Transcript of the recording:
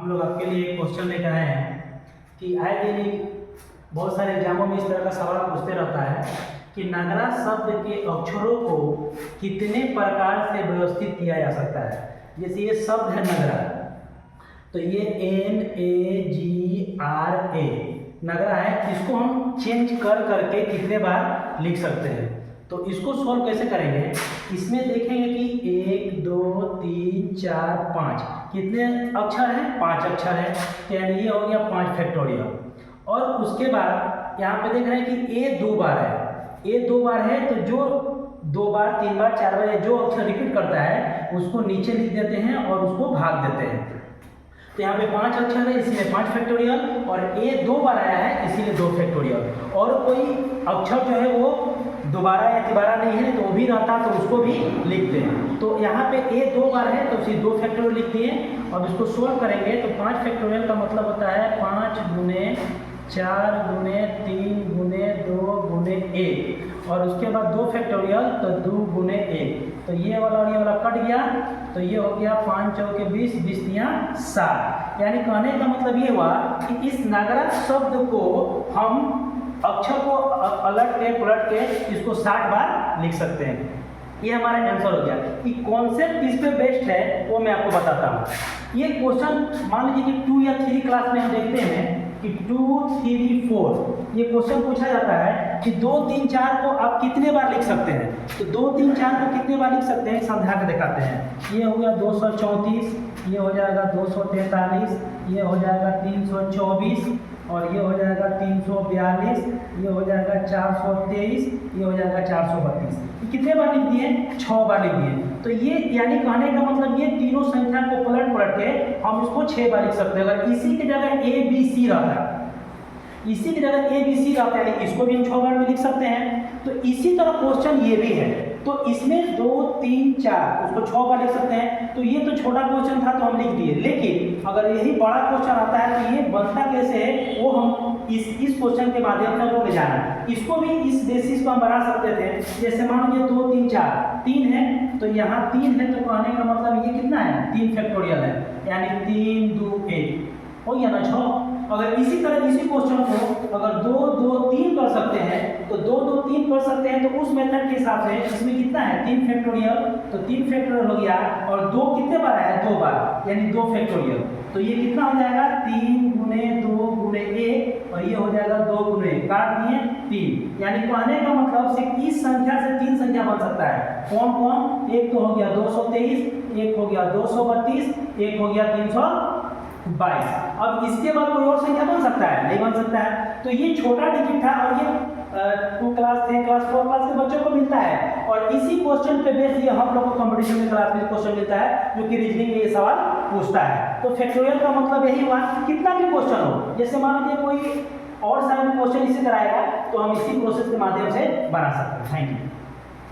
लोग आपके लिए एक क्वेश्चन लेकर आए हैं कि आए दिन ही बहुत सारे एग्जामों में इस तरह का सवाल पूछते रहता है कि नगरा शब्द के अक्षरों को कितने प्रकार से व्यवस्थित किया जा सकता है। जैसे ये शब्द है नगरा, तो ये NAGRA नगरा है, इसको हम चेंज कर करके कितने बार लिख सकते हैं। तो इसको सॉल्व कैसे करेंगे, इसमें देखेंगे कि 1 2 3 4 5 कितने अक्षर हैं, 5 अक्षर है, यानी ये हो गया 5 फैक्टोरियल। और उसके बाद यहाँ पे देख रहे हैं कि A 2 बार है, A 2 बार है, तो जो 2 बार 3 बार 4 बार जो अक्षर रिपीट करता है उसको नीचे लिख देते हैं और उसको भाग देते हैं। तो यहाँ पे 5 अक्षर है इसीलिए 5 फैक्टोरियल, और A 2 बार आया है इसीलिए 2 फैक्टोरियल। और कोई अक्षर जो है वो दोबारा या तिबारा नहीं है तो वो भी रहता तो उसको भी लिखते हैं। तो यहाँ पे A 2 बार है तो उसी 2 फैक्टोरियल लिखते हैं। अब इसको सोल्व करेंगे तो 5 फैक्टोरियल का मतलब होता है 5 गुने 4 गुने 3 गुने 2 गुने 1, और उसके बाद 2 फैक्टोरियल तो 2 गुने 1, तो ये वाला और ये वाला कट गया, तो ये हो गया 5 चौके 20 20 तियां 60। यानी कहने का मतलब ये हुआ कि इस नगरा शब्द को हम अक्षर को पलट के इसको 60 बार लिख सकते हैं। ये हमारा आंसर हो गया। कि कॉन्सेप्ट किस पे बेस्ड है वो मैं आपको बताता हूँ। ये क्वेश्चन मान लीजिए कि 2 या 3 क्लास में हम देखते हैं कि 2 3 4 ये क्वेश्चन पूछा जाता है कि 2 3 4 को आप कितने बार लिख सकते हैं। तो 2 3 4 को कितने बार लिख सकते हैं समझा के दिखाते हैं। ये हो गया 234, ये हो जाएगा 243, ये हो जाएगा 324, और ये हो जाएगा 342, ये हो जाएगा 423, ये हो जाएगा 432। कितने बार लिख दिए, 6 बार लिख दिए। तो ये यानी कहने का मतलब ये तीनों संख्या को पलट के हम इसको 6 बार लिख सकते हैं। अगर इसी की जगह ABC रहता, इसी की जगह ABC रहता है, इसको भी हम 6 बार में लिख सकते हैं। तो इसी तरह क्वेश्चन ये भी है, तो इसमें 2 3 4 उसको 6 बार लिख सकते हैं। तो ये तो छोटा क्वेश्चन था तो हम लिख दिए, लेकिन अगर यही बड़ा क्वेश्चन आता है तो ये बनता कैसे है वो हम इस क्वेश्चन के माध्यम से हमको ले जाना है। इसको भी इस बेसिस पर हम बना सकते थे। जैसे मान लीजिए 2 3 4 3 है, तो यहाँ 3 है, तो कहने का मतलब ये कितना है, 3 फैक्टोरियल है, यानी 3 2 1 हो गया ना 6। अगर इसी तरह इसी क्वेश्चन को अगर 2 2 3 कर सकते हैं तो 2 2 3 कर सकते हैं, तो उस मेथड के हिसाब से इसमें कितना है 3 फैक्टोरियल, तो 3 फैक्टोरियल हो गया, और 2 कितने बार आया 2 बार, यानी 2 फैक्टोरियल। तो ये कितना हो जाएगा 3 गुने 2 गुने 1, और ये हो जाएगा 2 गुने काट दिए 3। यानी कहने का मतलब सिर्फ इस संख्या से 3 संख्या बन सकता है। कौन कौन, एक तो हो गया 223, एक हो गया 232, एक हो गया 322। अब इसके बाद कोई और संख्या बन सकता है, नहीं बन सकता है। तो ये छोटा डिजिट था, और ये 2 क्लास 3 क्लास 4 क्लास के बच्चों को मिलता है, और इसी क्वेश्चन पे बेस ये हम लोग को कंपटीशन में क्लास में क्वेश्चन मिलता है जो कि रीजनिंग में ये सवाल पूछता है। तो फैक्टोरियल का मतलब यही हुआ कितना भी क्वेश्चन हो, जैसे मान लीजिए कोई और सारे क्वेश्चन इसी तरह आएगा तो हम इसी प्रोसेस के माध्यम से बना सकते हैं। Thank you.